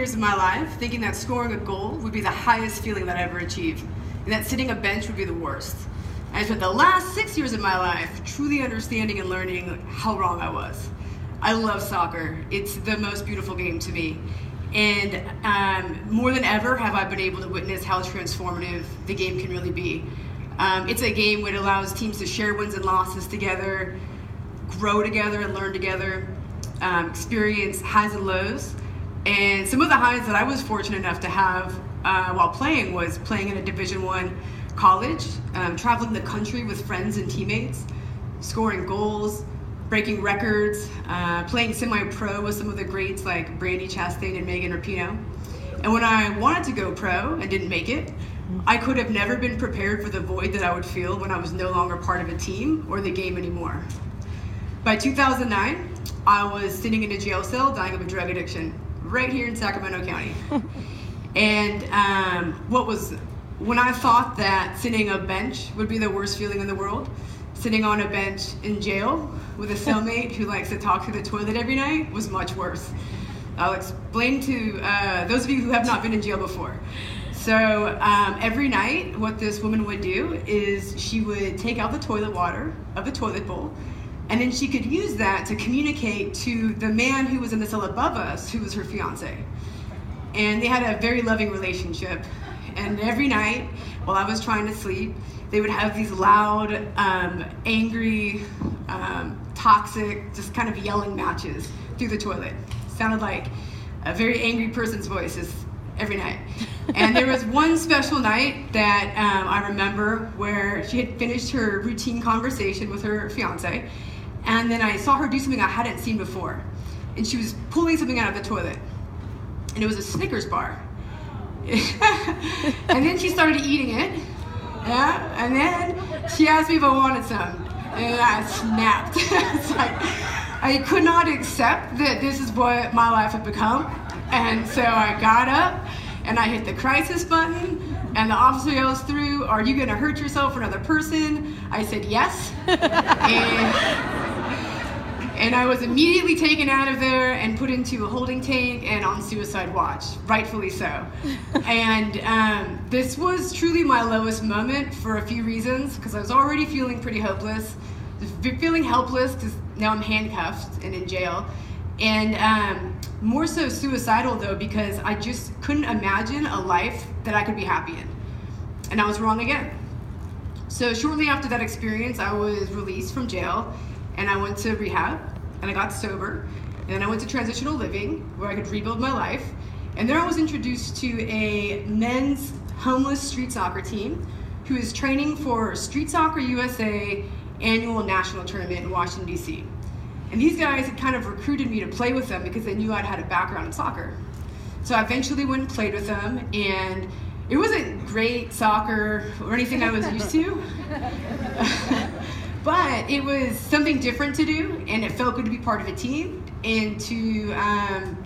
years of my life thinking that scoring a goal would be the highest feeling that I ever achieved, and that sitting a bench would be the worst. I spent the last 6 years of my life truly understanding and learning how wrong I was. I love soccer. It's the most beautiful game to me. And more than ever have I been able to witness how transformative the game can really be. It's a game which allows teams to share wins and losses together, grow together and learn together, experience highs and lows. And some of the highs that I was fortunate enough to have while playing was playing in a Division I college, traveling the country with friends and teammates, scoring goals, breaking records, playing semi-pro with some of the greats like Brandy Chastain and Megan Rapinoe. And when I wanted to go pro and didn't make it, I could have never been prepared for the void that I would feel when I was no longer part of a team or the game anymore. By 2009, I was sitting in a jail cell dying of a drug addiction right here in Sacramento County. And when I thought that sitting a bench would be the worst feeling in the world, sitting on a bench in jail with a cellmate who likes to talk through the toilet every night was much worse. I'll explain to those of you who have not been in jail before. So every night what this woman would do is she would take out the toilet water of the toilet bowl, and then she could use that to communicate to the man who was in the cell above us, who was her fiance. And they had a very loving relationship. And every night while I was trying to sleep, they would have these loud, angry, toxic, just kind of yelling matches through the toilet. Sounded like a very angry person's voices every night. And there was one special night that I remember where she had finished her routine conversation with her fiance, and then I saw her do something I hadn't seen before. And she was pulling something out of the toilet, and it was a Snickers bar. And then she started eating it, yeah, and then she asked me if I wanted some, and I snapped. It's like, I could not accept that this is what my life had become, and so I got up and I hit the crisis button, and the officer yells through, "Are you gonna hurt yourself or another person?" I said yes, and I was immediately taken out of there and put into a holding tank and on suicide watch, rightfully so. And this was truly my lowest moment for a few reasons, because I was already feeling pretty hopeless, feeling helpless because now I'm handcuffed and in jail, and more so suicidal though, because I just couldn't imagine a life that I could be happy in. And I was wrong again. So shortly after that experience, I was released from jail, and I went to rehab, and I got sober, and then I went to transitional living, where I could rebuild my life. And there I was introduced to a men's homeless street soccer team who is training for Street Soccer USA annual national tournament in Washington, D.C. And these guys had kind of recruited me to play with them because they knew I'd had a background in soccer. So I eventually went and played with them, and it wasn't great soccer or anything I was used to. But it was something different to do, and it felt good to be part of a team and to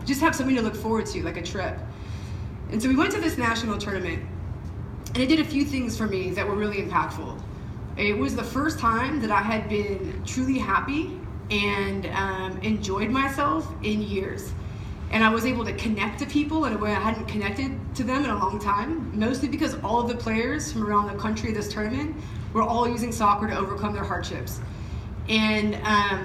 just have something to look forward to, like a trip. And so we went to this national tournament, and it did a few things for me that were really impactful. It was the first time that I had been truly happy and enjoyed myself in years. And I was able to connect to people in a way I hadn't connected to them in a long time, mostly because all of the players from around the country of this tournament were all using soccer to overcome their hardships. And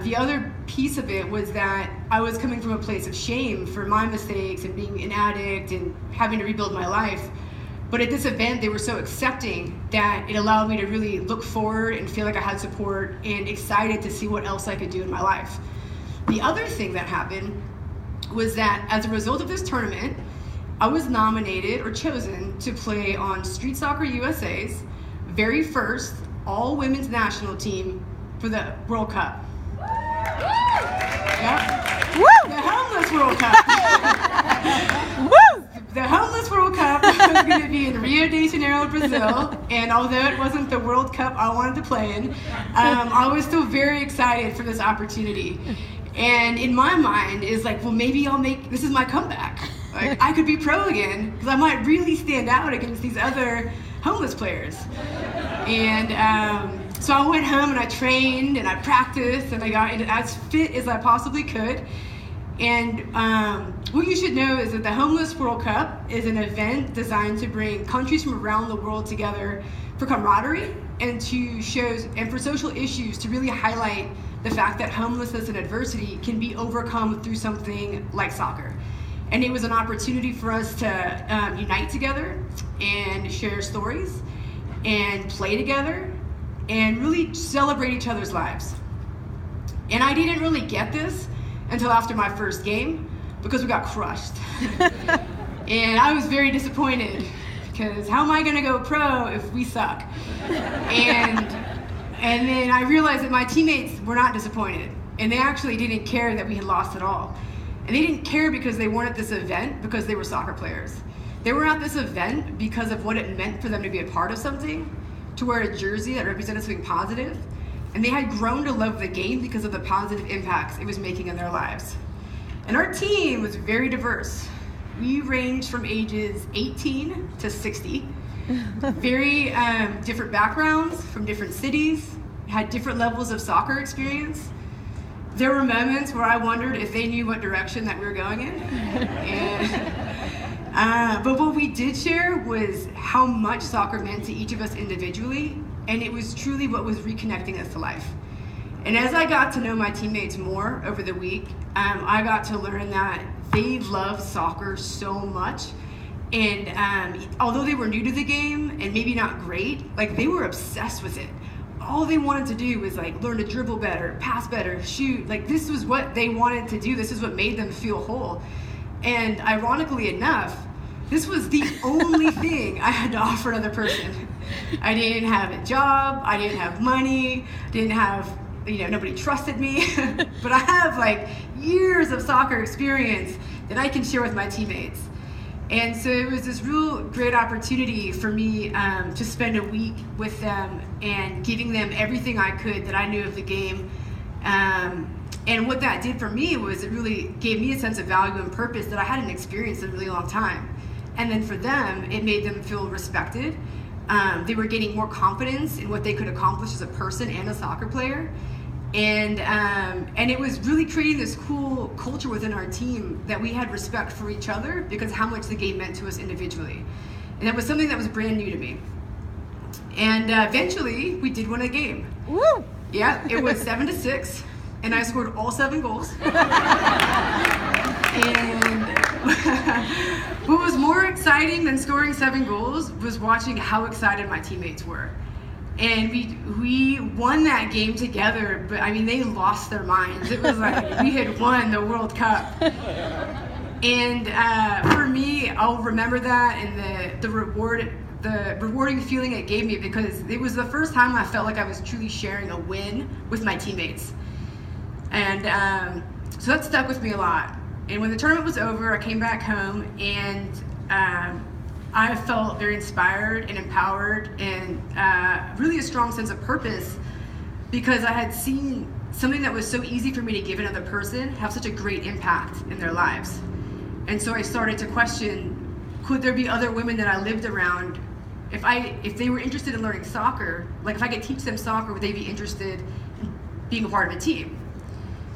the other piece of it was that I was coming from a place of shame for my mistakes and being an addict and having to rebuild my life. But at this event, they were so accepting that it allowed me to really look forward and feel like I had support and excited to see what else I could do in my life. The other thing that happened was that as a result of this tournament, I was nominated or chosen to play on Street Soccer USA's very first all-women's national team for the World Cup. Yep. Woo! The Homeless World Cup. Woo! The Homeless World Cup was going to be in Rio de Janeiro, Brazil, and although it wasn't the World Cup I wanted to play in, I was still very excited for this opportunity. And in my mind is like, well, maybe this is my comeback. Like, I could be pro again, because I might really stand out against these other homeless players. And so I went home and I trained and I practiced and I got as fit as I possibly could. And what you should know is that the Homeless World Cup is an event designed to bring countries from around the world together for camaraderie and for social issues, to really highlight the fact that homelessness and adversity can be overcome through something like soccer. And it was an opportunity for us to unite together and share stories and play together and really celebrate each other's lives. And I didn't really get this until after my first game, because we got crushed. And I was very disappointed, because how am I gonna go pro if we suck? And then I realized that my teammates were not disappointed, and they actually didn't care that we had lost at all. And they didn't care because they weren't at this event because they were soccer players. They were at this event because of what it meant for them to be a part of something, to wear a jersey that represented something positive, and they had grown to love the game because of the positive impacts it was making in their lives. And our team was very diverse. We ranged from ages 18 to 60. Very different backgrounds, from different cities, had different levels of soccer experience. There were moments where I wondered if they knew what direction that we were going in. But what we did share was how much soccer meant to each of us individually, and it was truly what was reconnecting us to life. And as I got to know my teammates more over the week, I got to learn that they love soccer so much. And although they were new to the game and maybe not great, like, they were obsessed with it. All they wanted to do was like learn to dribble better, pass better, shoot. Like, this was what they wanted to do. This is what made them feel whole. And ironically enough, this was the only thing I had to offer another person. I didn't have a job, I didn't have money, didn't have, nobody trusted me. But I have like years of soccer experience that I can share with my teammates. And so it was this real great opportunity for me to spend a week with them and giving them everything I could that I knew of the game. And what that did for me was it really gave me a sense of value and purpose that I hadn't experienced in a really long time. And then for them, it made them feel respected. They were getting more confidence in what they could accomplish as a person and a soccer player. And it was really creating this cool culture within our team that we had respect for each other because how much the game meant to us individually. And that was something that was brand new to me. And eventually, we did win a game. Woo! Yeah, it was 7-6, and I scored all 7 goals. And what was more exciting than scoring 7 goals was watching how excited my teammates were. And we won that game together, but I mean, they lost their minds. It was like we had won the World Cup. And for me, I'll remember that and the rewarding feeling it gave me, because it was the first time I felt like I was truly sharing a win with my teammates. And so that stuck with me a lot. And when the tournament was over, I came back home, and I felt very inspired and empowered and really a strong sense of purpose, because I had seen something that was so easy for me to give another person have such a great impact in their lives. And so I started to question, could there be other women that I lived around, if they were interested in learning soccer, like if I could teach them soccer, would they be interested in being a part of a team?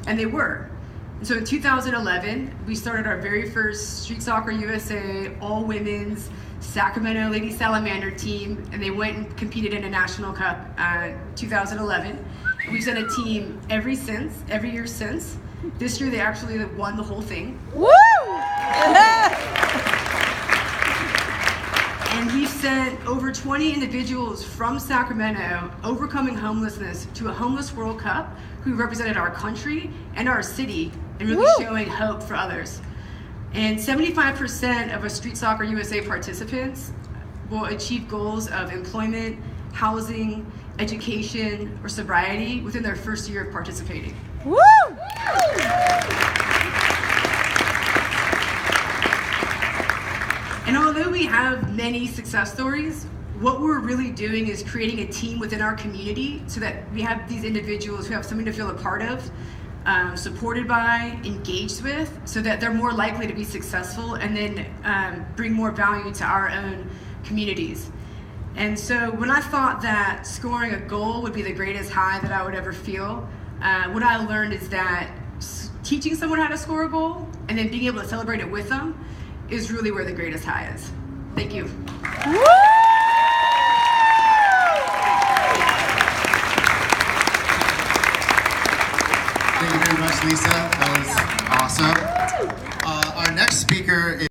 And they were. And so in 2011, we started our very first Street Soccer USA all-women's Sacramento Lady Salamander team, and they went and competed in a national cup in 2011. And we've sent a team every year since. This year they actually won the whole thing. Woo! And we've sent over 20 individuals from Sacramento overcoming homelessness to a Homeless World Cup who represented our country and our city and really showing hope for others. And 75% of a Street Soccer USA participants will achieve goals of employment, housing, education, or sobriety within their first year of participating. Woo! And although we have many success stories, what we're really doing is creating a team within our community so that we have these individuals who have something to feel a part of, supported by, engaged with, so that they're more likely to be successful and then bring more value to our own communities. And so when I thought that scoring a goal would be the greatest high that I would ever feel, what I learned is that teaching someone how to score a goal and then being able to celebrate it with them is really where the greatest high is. Thank you. Thank you very much, Lisa. That was awesome. Our next speaker is